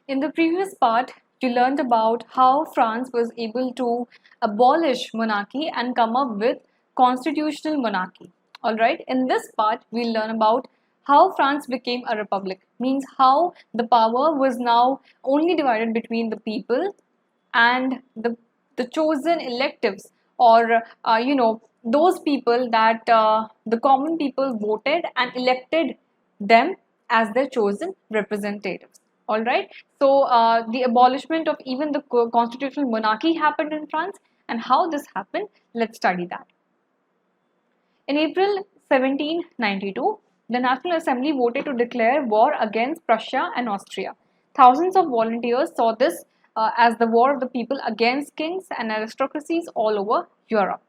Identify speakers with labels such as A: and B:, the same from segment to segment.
A: In the previous part, you learned about how France was able to abolish monarchy and come up with constitutional monarchy. Alright, in this part, we'll learn about how France became a republic, means how the power was now only divided between the people and the chosen electives, or those people that the common people voted and elected them as their chosen representatives. All right, so the abolishment of even the constitutional monarchy happened in France, and how this happened, let's study that. In April 1792, the National Assembly voted to declare war against Prussia and Austria. Thousands of volunteers saw this as the war of the people against kings and aristocracies all over Europe.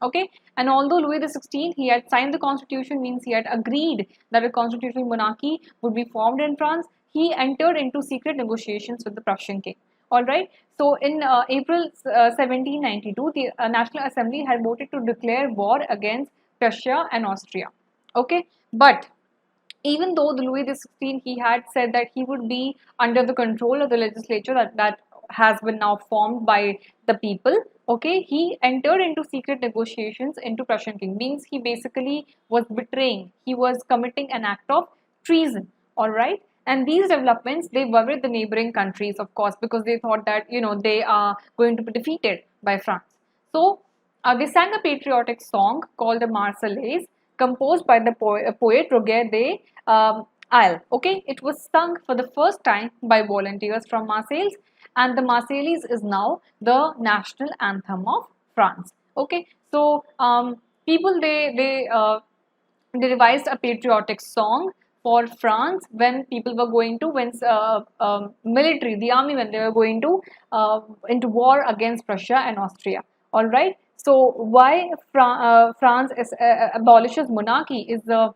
A: Okay, and although Louis XVI he had signed the constitution, means he had agreed that a constitutional monarchy would be formed in France, he entered into secret negotiations with the Prussian king. All right. So in April 1792, the National Assembly had voted to declare war against Prussia and Austria. Okay, but even though the Louis XVI he had said that he would be under the control of the legislature that has been now formed by the people, okay, he entered into secret negotiations into Prussian king, means he basically was betraying, he was committing an act of treason. All right, and these developments they worried the neighboring countries, of course, because they thought that they are going to be defeated by France. So they sang a patriotic song called the Marseillaise, composed by the poet Roger de Isle. Okay, it was sung for the first time by volunteers from Marseille, and the Marseillaise is now the national anthem of France. Okay, so people they devised a patriotic song for France when people were going to military, the army, when they were going to into war against Prussia and Austria. All right. So why France abolishes monarchy is the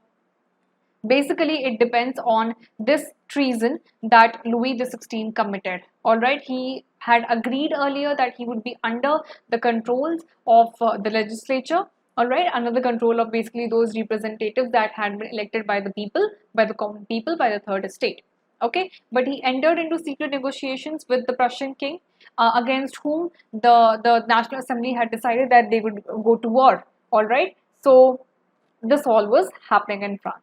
A: basically it depends on this treason that Louis XVI committed. All right, he had agreed earlier that he would be under the controls of the legislature, all right, under the control of basically those representatives that had been elected by the people, by the common people, by the third estate. Okay, but he entered into secret negotiations with the Prussian king, against whom the National Assembly had decided that they would go to war. All right, so this all was happening in France.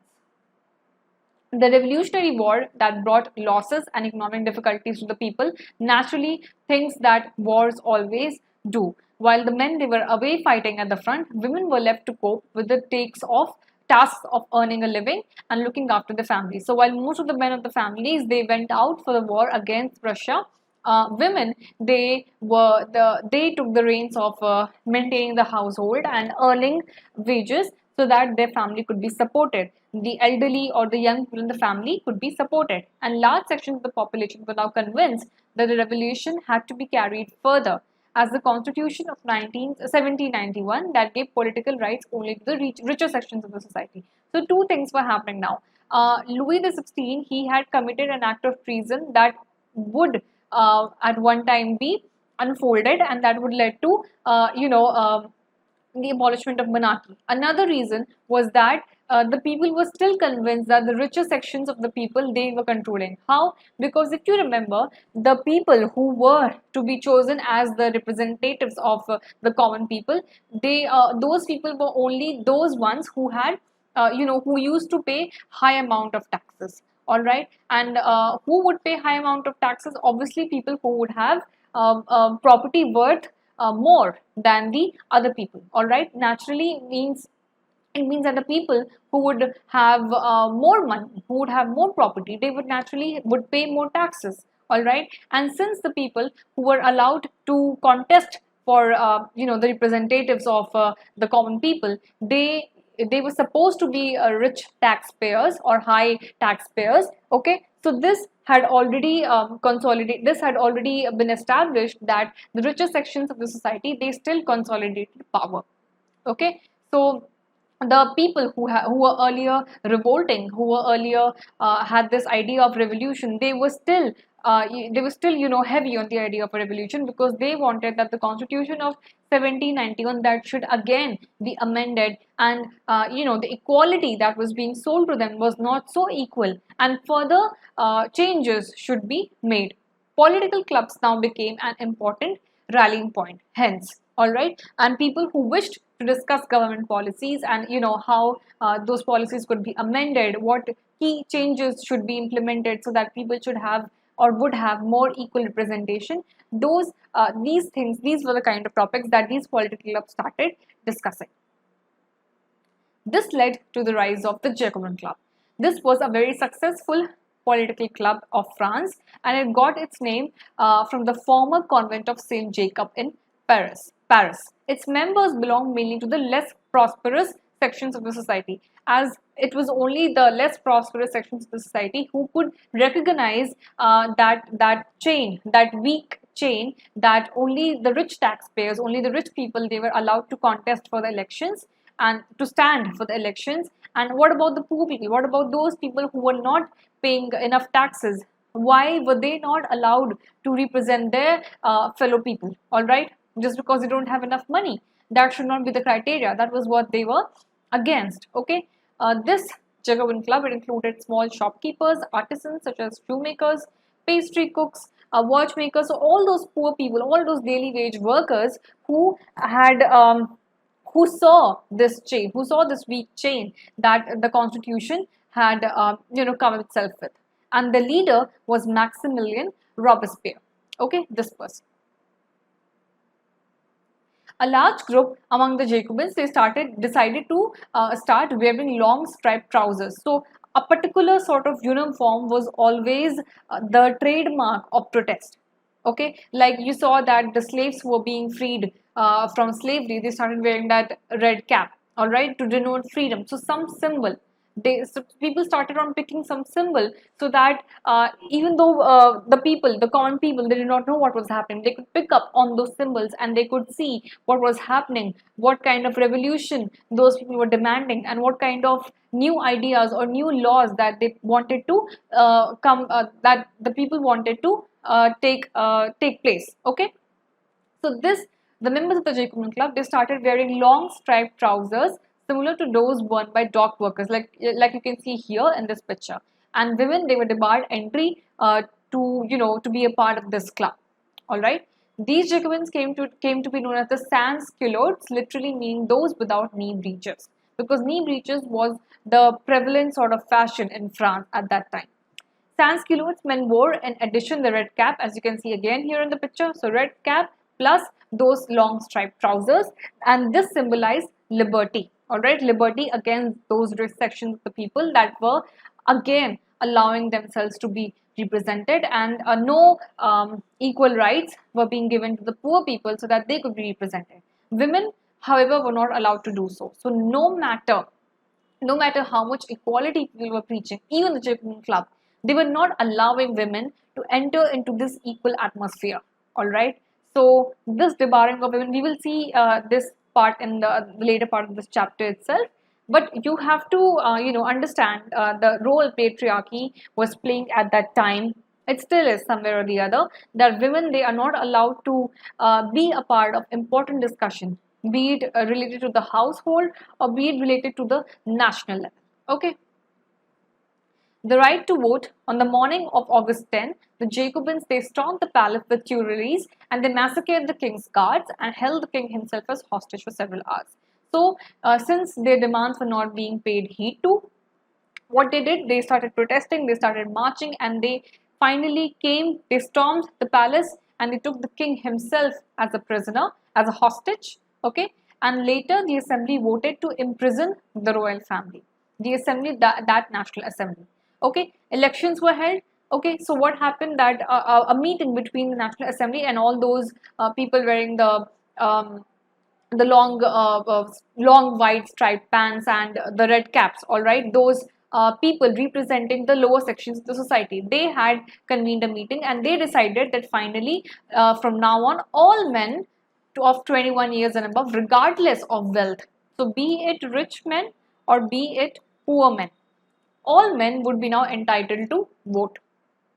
A: The Revolutionary War that brought losses and economic difficulties to the people, naturally things that wars always do. While the men they were away fighting at the front, women were left to cope with the tasks of earning a living and looking after the family. So while most of the men of the families they went out for the war against Russia, women they took the reins of maintaining the household and earning wages so that their family could be supported. The elderly or the young people in the family could be supported, and large sections of the population were now convinced that the revolution had to be carried further, as the Constitution of 1791 that gave political rights only to the richer sections of the society. So two things were happening now. Louis XVI he had committed an act of treason that would at one time be unfolded, and that would lead to the abolishment of monarchy. Another reason was that the people were still convinced that the richer sections of the people they were controlling. How? Because if you remember, the people who were to be chosen as the representatives of the common people, those people were only those ones who had who used to pay high amount of taxes. All right, and who would pay high amount of taxes? Obviously, people who would have property worth more than the other people. All right, naturally it means that the people who would have more money, who would have more property, they would naturally would pay more taxes. All right, and since the people who were allowed to contest for the representatives of the common people, they were supposed to be rich taxpayers or high taxpayers. Okay, so this had already consolidated, this had already been established that the richer sections of the society they still consolidated power. Okay, so the people who were earlier revolting, who were earlier had this idea of revolution, they were still heavy on the idea of a revolution, because they wanted that the Constitution of 1791 that should again be amended, and the equality that was being sold to them was not so equal, and further changes should be made. Political clubs now became an important rallying point. Hence, all right, and people who wished to discuss government policies and how those policies could be amended, what key changes should be implemented so that people should have or would have more equal representation. These things, these were the kind of topics that these political clubs started discussing. This led to the rise of the Jacobin Club. This was a very successful political club of France, and it got its name from the former convent of Saint Jacob in Paris. Its members belonged mainly to the less prosperous sections of the society, as it was only the less prosperous sections of the society who could recognize that weak chain, that only the rich taxpayers, only the rich people, they were allowed to contest for the elections and to stand for the elections. And what about the poor people? What about those people who were not paying enough taxes? Why were they not allowed to represent their fellow people? All right, just because they don't have enough money, that should not be the criteria. That was what they were against. Okay, this Jacobin club, it included small shopkeepers, artisans such as shoemakers, pastry cooks, watchmakers. So all those poor people, all those daily wage workers who had who saw this chain, who saw this weak chain that the constitution had come itself with. And the leader was Maximilian Robespierre. Okay, this person. A large group among the Jacobins, they decided to start wearing long striped trousers. So a particular sort of uniform was always the trademark of protest. Okay, like you saw that the slaves who were being freed from slavery, they started wearing that red cap, all right, to denote freedom. So some symbol, so people started on picking some symbol, so that even though the common people, they did not know what was happening, they could pick up on those symbols and they could see what was happening, what kind of revolution those people were demanding, and what kind of new ideas or new laws that they wanted to that the people wanted to take place. Okay, so the members of the Jacobin Club, they started wearing long striped trousers similar to those worn by dock workers, like you can see here in this picture. And women, they were debarred entry to be a part of this club. All right. These Jacobins came to be known as the sans culottes, literally meaning those without knee breeches, because knee breeches was the prevalent sort of fashion in France at that time. Sans culottes men wore in addition the red cap, as you can see again here in the picture. So red cap plus those long striped trousers, and this symbolized liberty. All right, liberty against those rich sections of the people that were again allowing themselves to be represented, and no equal rights were being given to the poor people so that they could be represented. Women, however, were not allowed to do so. So no matter how much equality people were preaching, even the Jacobin Club, they were not allowing women to enter into this equal atmosphere. All right. So this debarring of women, we will see this part in the later part of this chapter itself. But you have to understand the role patriarchy was playing at that time. It still is somewhere or the other, that women, they are not allowed to be a part of important discussion, be it related to the household or be it related to the national level. Okay. The right to vote. On the morning of August 10, the Jacobins, they stormed the palace with Tuileries and they massacred the king's guards and held the king himself as hostage for several hours. So, since their demands were not being paid heed to, what they did, they started protesting, they started marching, and they finally they stormed the palace and they took the king himself as a prisoner, as a hostage. Okay, and later the assembly voted to imprison the royal family. The assembly, that national assembly. Okay, elections were held. Okay, so what happened, that a meeting between the National Assembly and all those people wearing the long white striped pants and the red caps, all right, those people representing the lower sections of the society, they had convened a meeting and they decided that finally from now on, all men of 21 years and above, regardless of wealth, so be it rich men or be it poor men, all men would be now entitled to vote.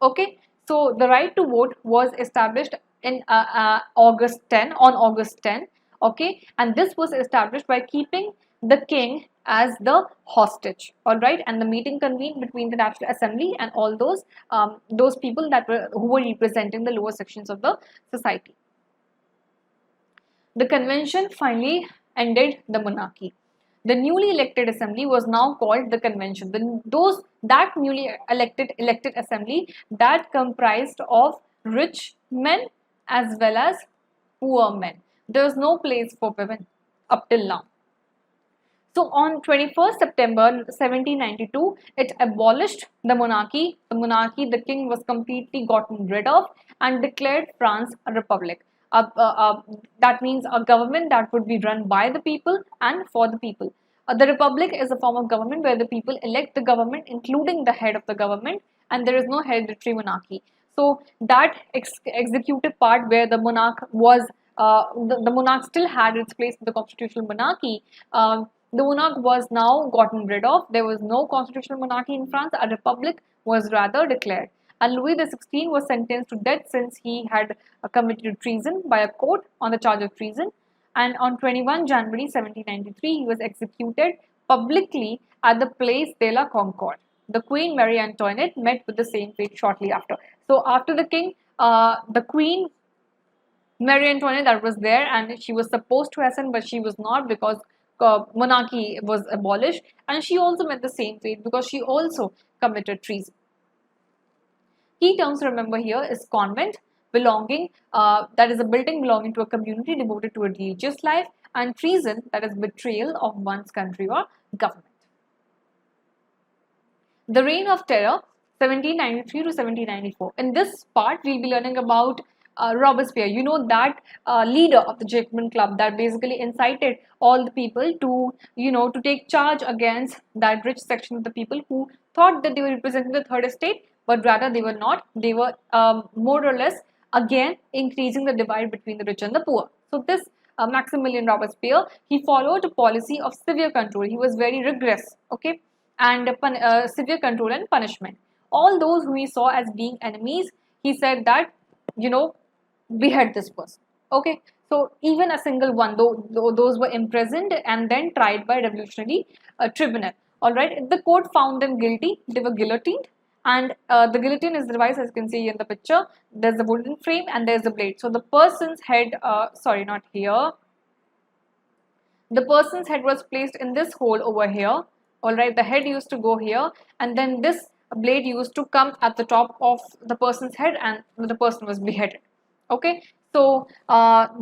A: Okay, so the right to vote was established in August 10, on August 10. Okay, and this was established by keeping the king as the hostage. All right, and the meeting convened between the National Assembly and all those people who were representing the lower sections of the society. The convention finally ended the monarchy. The newly elected assembly was now called the convention. That newly elected assembly that comprised of rich men as well as poor men. There was no place for women up till now. So on 21st September 1792, it abolished the monarchy. The king was completely gotten rid of and declared France a republic. That means a government that would be run by the people and for the people. The republic is a form of government where the people elect the government, including the head of the government, and there is no hereditary monarchy. So that executive part where the monarch was, the monarch still had its place in the constitutional monarchy. The monarch was now gotten rid of. There was no constitutional monarchy in France. A republic was rather declared. And Louis XVI was sentenced to death since he had committed treason by a court on the charge of treason. And on 21 January 1793, he was executed publicly at the Place de la Concorde. The Queen Marie Antoinette met with the same fate shortly after. So after the king, the Queen Marie Antoinette that was there, and she was supposed to ascend, but she was not because monarchy was abolished, and she also met the same fate because she also committed treason. Key terms to remember here is convent, belonging, that is a building belonging to a community devoted to a religious life, and treason, that is betrayal of one's country or government. The Reign of Terror, 1793 to 1794. In this part, we'll be learning about Robespierre. You know, that leader of the Jacobin Club that basically incited all the people to, to take charge against that rich section of the people who thought that they were representing the third estate, but rather they were not. They were more or less again increasing the divide between the rich and the poor. So this Maximilian Robespierre, he followed a policy of severe control. He was very rigorous, okay, and severe control and punishment. All those who he saw as being enemies, he said that, behead this person. Okay, so even a single one, though those were imprisoned and then tried by revolutionary tribunal. All right, if the court found them guilty, they were guillotined. And the guillotine is the device, as you can see in the picture. There's the wooden frame and there's the blade. So the person's head, sorry, not here. The person's head was placed in this hole over here. All right, the head used to go here, and then this blade used to come at the top of the person's head, and the person was beheaded. Okay, so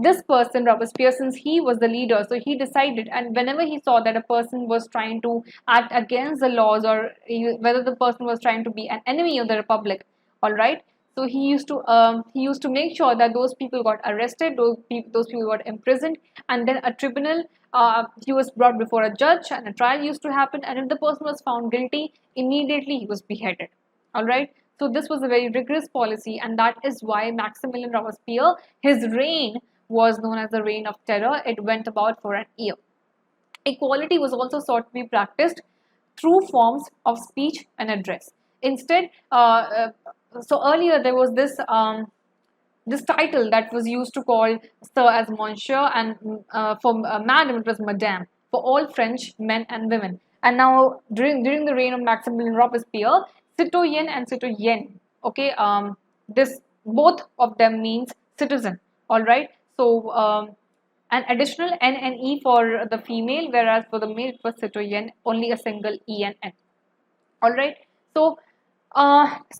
A: this person, Robespierre, since he was the leader, so he decided, and whenever he saw that a person was trying to act against the laws, or whether the person was trying to be an enemy of the republic, all right, so he used to make sure that those people got arrested, those people got imprisoned, and then a tribunal, he was brought before a judge, and a trial used to happen, and if the person was found guilty, immediately he was beheaded. All right. So this was a very rigorous policy, and that is why Maximilian Robespierre, his reign was known as the Reign of Terror. It went about for an year. Equality was also sought to be practiced through forms of speech and address. Instead, so earlier there was this this title that was used to call Sir as Monsieur, and for Madame it was Madame, for all French men and women. And now during the reign of Maximilian Robespierre, citoyen and citoyenne, okay, this both of them means citizen. All right, so an additional N and E for the female, whereas for the male it was citoyen, only a single E and N. All right, so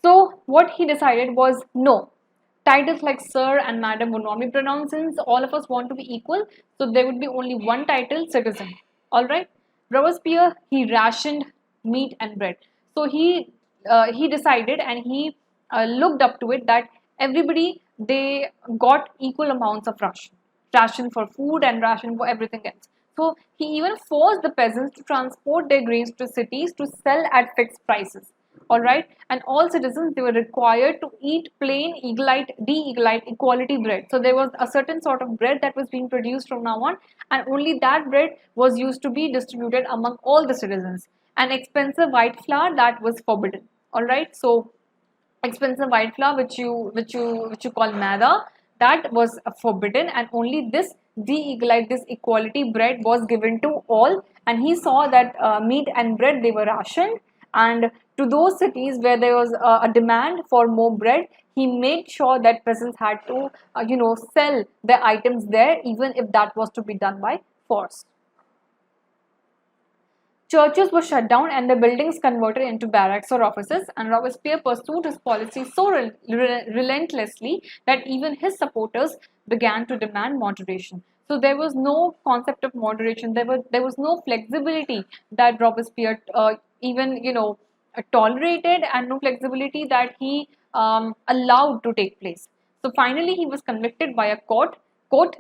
A: so what he decided was, no, titles like sir and madam would not be pronounced, since all of us want to be equal, so there would be only one title, citizen. All right, Robespierre, he rationed meat and bread. So he decided, and he looked up to it, that everybody, they got equal amounts of ration for food and ration for everything else. So he even forced the peasants to transport their grains to cities to sell at fixed prices. All right, and all citizens, they were required to eat plain eagle-eyed, de-eagle-eyed equality bread. So there was a certain sort of bread that was being produced from now on, and only that bread was used to be distributed among all the citizens. And expensive white flour, that was forbidden. All right, so expensive white flour, which you call maida, that was forbidden, and only this de-eagle-eyed, this equality bread was given to all, and he saw that meat and bread, they were rationed, and to those cities where there was a demand for more bread, he made sure that peasants had to sell their items there, even if that was to be done by force. Churches were shut down and the buildings converted into barracks or offices, and Robespierre pursued his policy so relentlessly that even his supporters began to demand moderation. So there was no concept of moderation. There was no flexibility that Robespierre even tolerated, and no flexibility that he allowed to take place. So finally, he was convicted by a court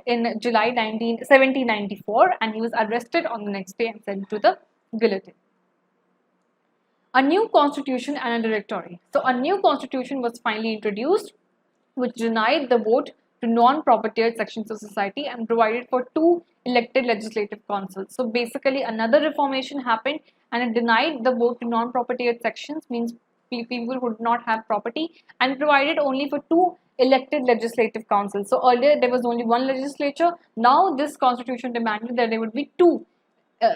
A: in July 1794, and he was arrested on the next day and sent to the guillotine. A new constitution and a directory. So a new constitution was finally introduced, which denied the vote to non-propertied sections of society and provided for 2 elected legislative councils. So basically another reformation happened, and it denied the vote to non-propertied sections, means people who did not have property, and provided only for 2 elected legislative councils. So earlier there was only one legislature. Now this constitution demanded that there would be 2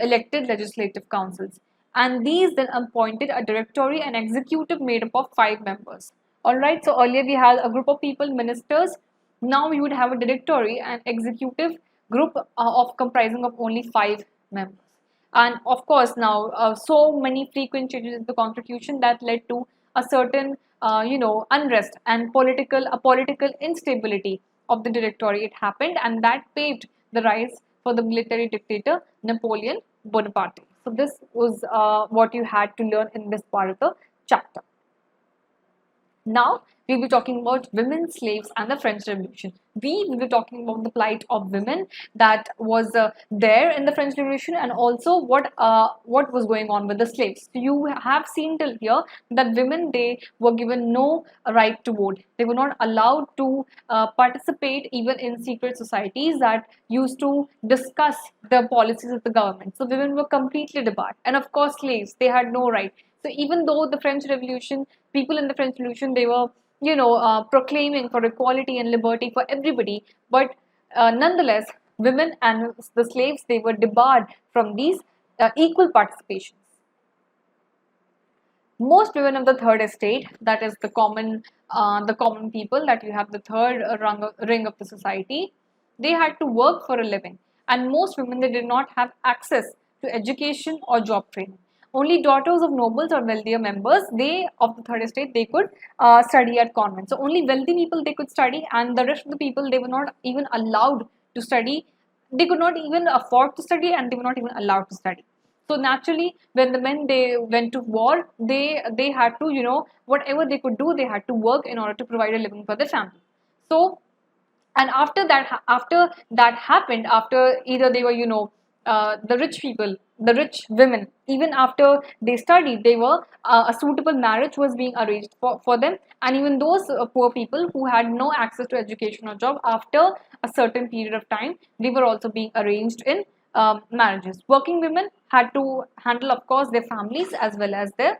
A: elected legislative councils, and these then appointed a directory and executive made up of 5 members. Alright, so earlier we had a group of people, ministers. Now we would have a directory and executive group of comprising of only 5 members. And of course, now so many frequent changes in the constitution that led to a certain unrest and political instability of the directory. It happened, and that paved the rise for the military dictator Napoleon Bonaparte. So this was what you had to learn in this part of the chapter. Now we'll be talking about women slaves and the French Revolution. We will be talking about the plight of women that was there in the French Revolution, and also what was going on with the slaves. So you have seen till here that women, they were given no right to vote. They were not allowed to participate even in secret societies that used to discuss the policies of the government. So women were completely debarred, and of course slaves, they had no right. So even though the French Revolution, people in the French Revolution, they were proclaiming for equality and liberty for everybody, but nonetheless, women and the slaves, they were debarred from these equal participations. Most women of the third estate, that is the common people, that you have the third ring of the society, they had to work for a living, and most women, they did not have access to education or job training. Only daughters of nobles or wealthier members, they of the third estate, they could study at convents. So only wealthy people, they could study, and the rest of the people, they were not even allowed to study. They could not even afford to study, and they were not even allowed to study. So naturally, when the men, they went to war, they had to, whatever they could do, they had to work in order to provide a living for their family. So, and after that happened, after either they were the rich people, the rich women, even after they studied, they were a suitable marriage was being arranged for them, and even those poor people who had no access to education or job, after a certain period of time, they were also being arranged in marriages. Working women had to handle, of course, their families as well as their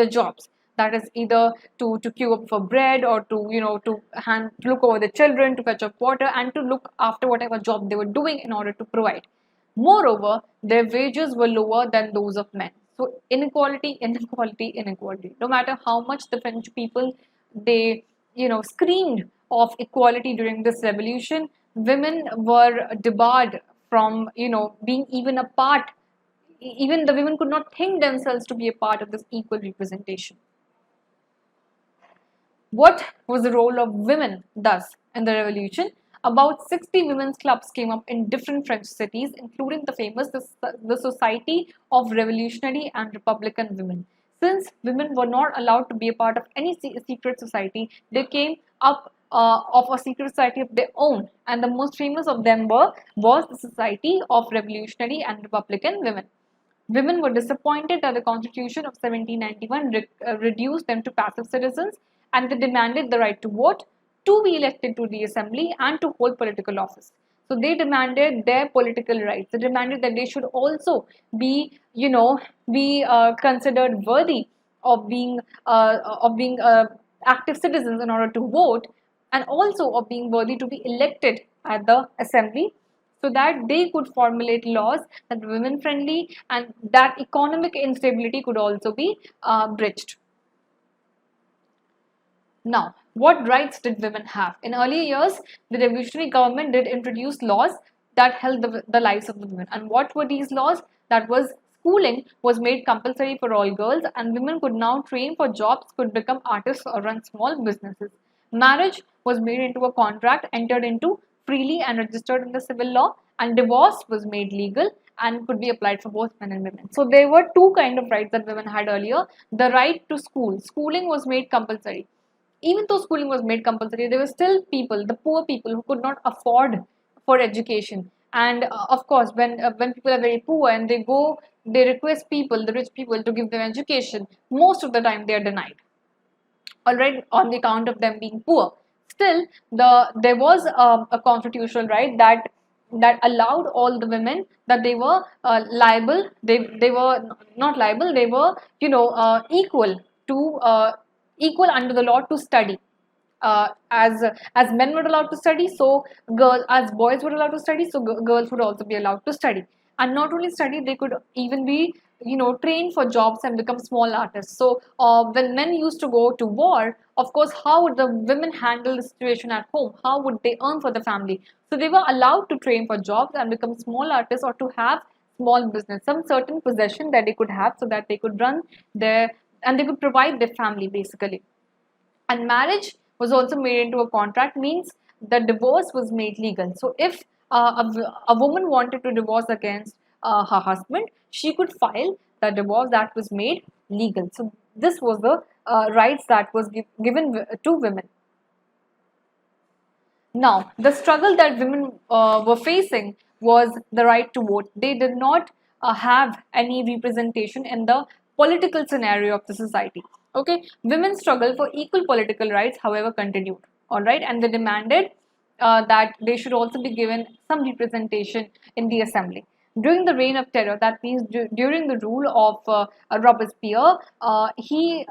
A: jobs. That is either to queue up for bread, or to look over the children, to fetch up water, and to look after whatever job they were doing in order to provide. Moreover, their wages were lower than those of men. So inequality, inequality, inequality. No matter how much the French people, they screamed of equality during this revolution, women were debarred from being even a part. Even the women could not think themselves to be a part of this equal representation. What was the role of women thus in the revolution? About 60 women's clubs came up in different French cities, including the famous the Society of Revolutionary and Republican Women. Since women were not allowed to be a part of any secret society, they came up of a secret society of their own, and the most famous of them was the Society of Revolutionary and Republican Women. Women were disappointed that the Constitution of 1791 reduced them to passive citizens, and they demanded the right to vote, to be elected to the assembly, and to hold political office. So they demanded their political rights. They demanded that they should also be, considered worthy of being active citizens in order to vote, and also of being worthy to be elected at the assembly. so that they could formulate laws that were women friendly, and that economic instability could also be bridged. Now, what rights did women have? In earlier years, the revolutionary government did introduce laws that held the lives of the women. And what were these laws? That was schooling was made compulsory for all girls, and women could now train for jobs, could become artists or run small businesses. Marriage was made into a contract entered into freely and registered in the civil law, and divorce was made legal and could be applied for both men and women. So there were two kind of rights that women had earlier. The right to school. Schooling was made compulsory. Even though schooling was made compulsory, there were still people, the poor people, who could not afford for education. And of course, when people are very poor and they request people, the rich people, to give them education, most of the time they are denied. All right, on the account of them being poor. Still, there was a constitutional right that allowed all the women, that they were liable. They were not liable. They were, equal to equal under the law to study. As men were allowed to study, so as boys were allowed to study, so girls would also be allowed to study. And not only study, they could even be, trained for jobs and become small artists. So when men used to go to war, of course, how would the women handle the situation at home? How would they earn for the family? So they were allowed to train for jobs and become small artists, or to have small business, some certain possession that they could have, so that they could run their, and they could provide their family basically. And marriage was also made into a contract, means the divorce was made legal. So if a woman wanted to divorce against her husband, she could file the divorce that was made legal. So this was the rights that was given to women. Now, the struggle that women were facing was the right to vote. They did not have any representation in the political scenario of the society. Okay, women's struggle for equal political rights, however, continued. All right, and they demanded that they should also be given some representation in the assembly. During the reign of terror, that means during the rule of Robespierre, he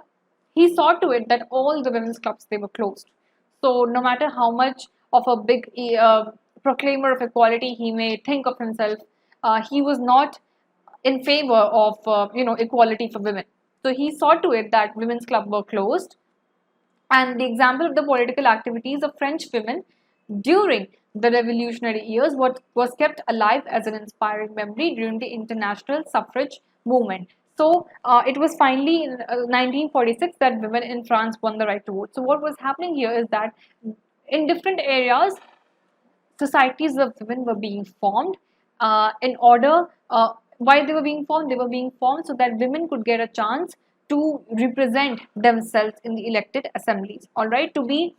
A: saw to it that all the women's clubs, they were closed. So no matter how much of a big proclaimer of equality he may think of himself, he was not in favor of equality for women. So he saw to it that women's clubs were closed. And the example of the political activities of French women during the revolutionary years, what was kept alive as an inspiring memory during the international suffrage movement. So it was finally in 1946 that women in France won the right to vote. So what was happening here is that in different areas, societies of women were being formed in order, why they were being formed so that women could get a chance to represent themselves in the elected assemblies, all right, to be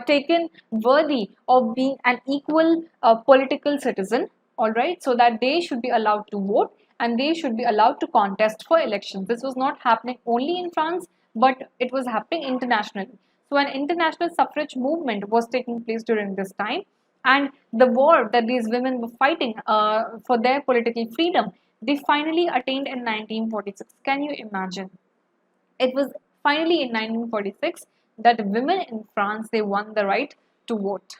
A: taken worthy of being an equal political citizen, all right, so that they should be allowed to vote and they should be allowed to contest for elections. This was not happening only in France, but it was happening internationally. So an international suffrage movement was taking place during this time, and the war that these women were fighting for their political freedom, they finally attained in 1946. Can you imagine? It was finally in 1946 that women in France, they won the right to vote.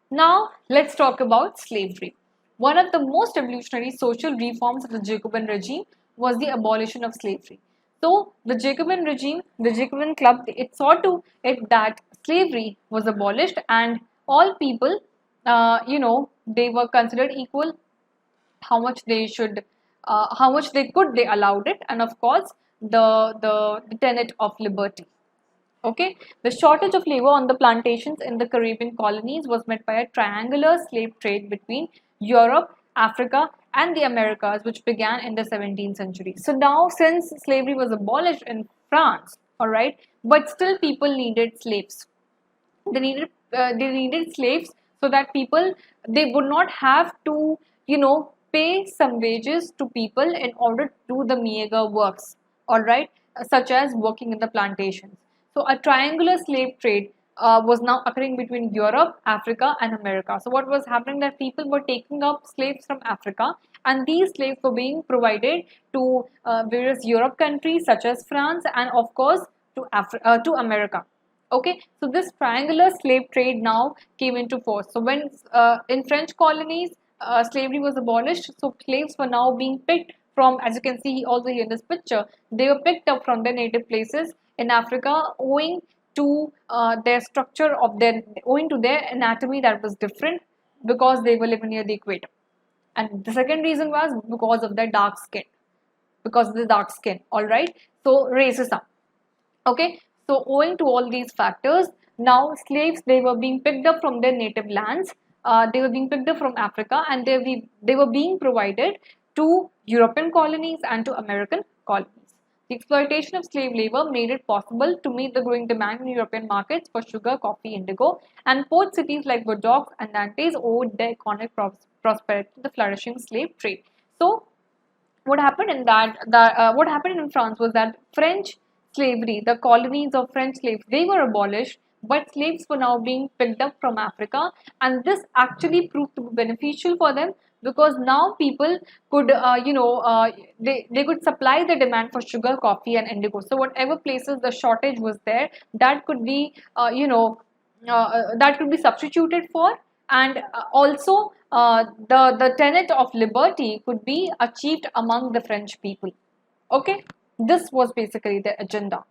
A: Now, let's talk about slavery. One of the most revolutionary social reforms of the Jacobin regime was the abolition of slavery. So, the Jacobin regime, the Jacobin club, it saw to it that slavery was abolished and all people, they were considered equal. How much they should, how much they could, they allowed it, and of course, the tenet of liberty. Okay, the shortage of labor on the plantations in the Caribbean colonies was met by a triangular slave trade between Europe, Africa, and the Americas, which began in the 17th century. So now, since slavery was abolished in France, all right, but still people needed slaves. They needed slaves so that people, they would not have to pay some wages to people in order to do the meager works, all right, such as working in the plantations. So a triangular slave trade was now occurring between Europe, Africa, and America. So what was happening, that people were taking up slaves from Africa, and these slaves were being provided to various Europe countries such as France, and of course to America. Okay, so this triangular slave trade now came into force. So when in French colonies slavery was abolished, so slaves were now being picked from, as you can see also here in this picture, they were picked up from their native places in Africa, owing to their structure of their, owing to their anatomy that was different, because they were living near the equator. And the second reason was because of their dark skin, because of the dark skin. All right, so racism. Okay, so owing to all these factors, now slaves, they were being picked up from their native lands. They were being picked up from Africa, and they were being provided to European colonies and to American colonies. The exploitation of slave labor made it possible to meet the growing demand in European markets for sugar, coffee, indigo, and port cities like Bordeaux and Nantes owed their economic prosperity to the flourishing slave trade. So what happened in what happened in France was that French slavery, the colonies of French slaves, they were abolished, but slaves were now being picked up from Africa, and this actually proved to be beneficial for them, because now people could, they could supply the demand for sugar, coffee, and indigo. So whatever places the shortage was there, that could be, that could be substituted for, and also the tenet of liberty could be achieved among the French people. Okay, this was basically the agenda.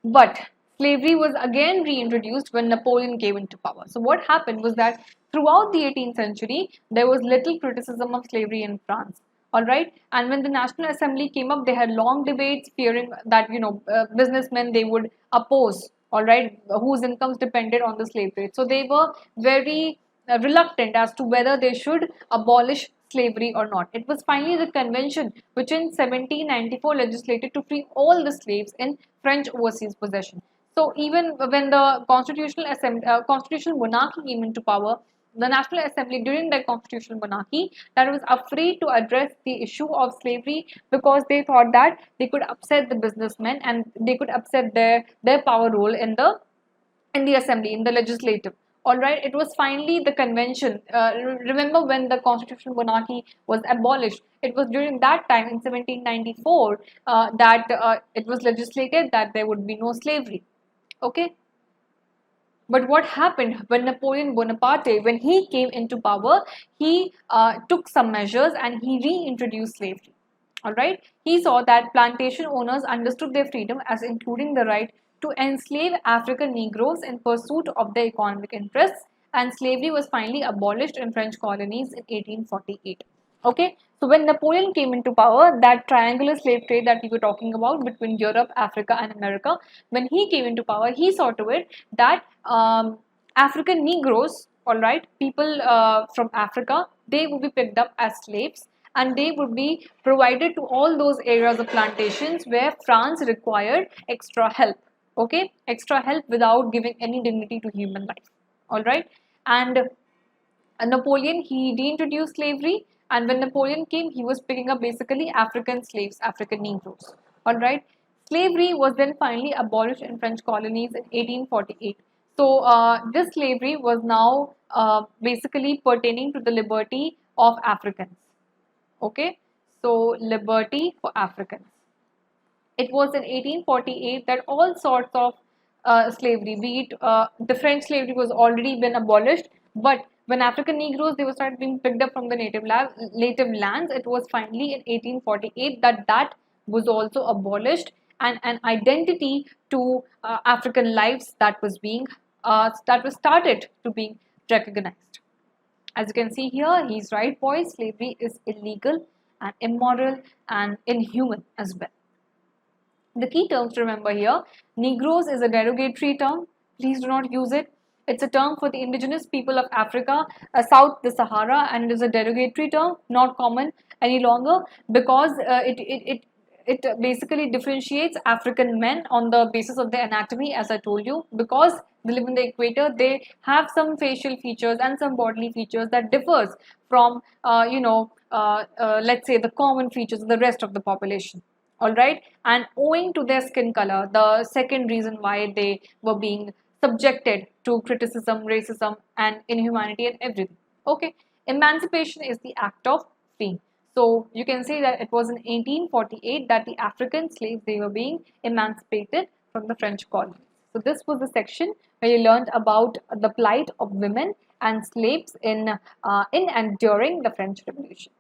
A: But slavery was again reintroduced when Napoleon came into power. So what happened was that throughout the 18th century, there was little criticism of slavery in France. All right, and when the National Assembly came up, they had long debates, fearing that businessmen, they would oppose. All right, whose incomes depended on the slave trade. So they were very reluctant as to whether they should abolish slavery or not. It was finally the convention which in 1794 legislated to free all the slaves in French overseas possession. So even when the constitutional monarchy came into power, the National Assembly during the constitutional monarchy, that was afraid to address the issue of slavery, because they thought that they could upset the businessmen and they could upset their power role in the assembly, in the legislative. All right, it was finally the convention. Remember when the constitutional monarchy was abolished? It was during that time in 1794 that it was legislated that there would be no slavery. Okay, but what happened when Napoleon Bonaparte, when he came into power, he took some measures and he reintroduced slavery. All right, he saw that plantation owners understood their freedom as including the right to enslave African Negroes in pursuit of their economic interests, and slavery was finally abolished in French colonies in 1848. Okay, so when Napoleon came into power, that triangular slave trade that we were talking about between Europe, Africa, and America, when he came into power, he saw to it that African Negroes, all right, people from Africa, they would be picked up as slaves, and they would be provided to all those areas of plantations where France required extra help. Okay, extra help without giving any dignity to human life. All right, and Napoleon, he reintroduced slavery, and when Napoleon came, he was picking up basically African slaves, African Negroes. All right, slavery was then finally abolished in French colonies in 1848. So this slavery was now basically pertaining to the liberty of Africans. Okay, so liberty for Africans. It was in 1848 that all sorts of slavery, be it the French slavery was already been abolished, but when African Negroes, they were started being picked up from the native lands, it was finally in 1848 that was also abolished, and an identity to African lives that was started to being recognized. As you can see here, he's right, boys. Slavery is illegal and immoral and inhuman as well. The key terms to remember here: Negroes is a derogatory term. Please do not use it. It's a term for the indigenous people of Africa, south the Sahara, and it is a derogatory term, not common any longer, because it basically differentiates African men on the basis of their anatomy, as I told you, because they live in the equator. They have some facial features and some bodily features that differs from, let's say, the common features of the rest of the population. All right, and owing to their skin color, the second reason why they were being subjected to criticism, racism, and inhumanity and everything. Okay, emancipation is the act of freeing. So you can say that it was in 1848 that the African slaves, they were being emancipated from the French colonies. So this was the section where you learned about the plight of women and slaves in and during the French Revolution.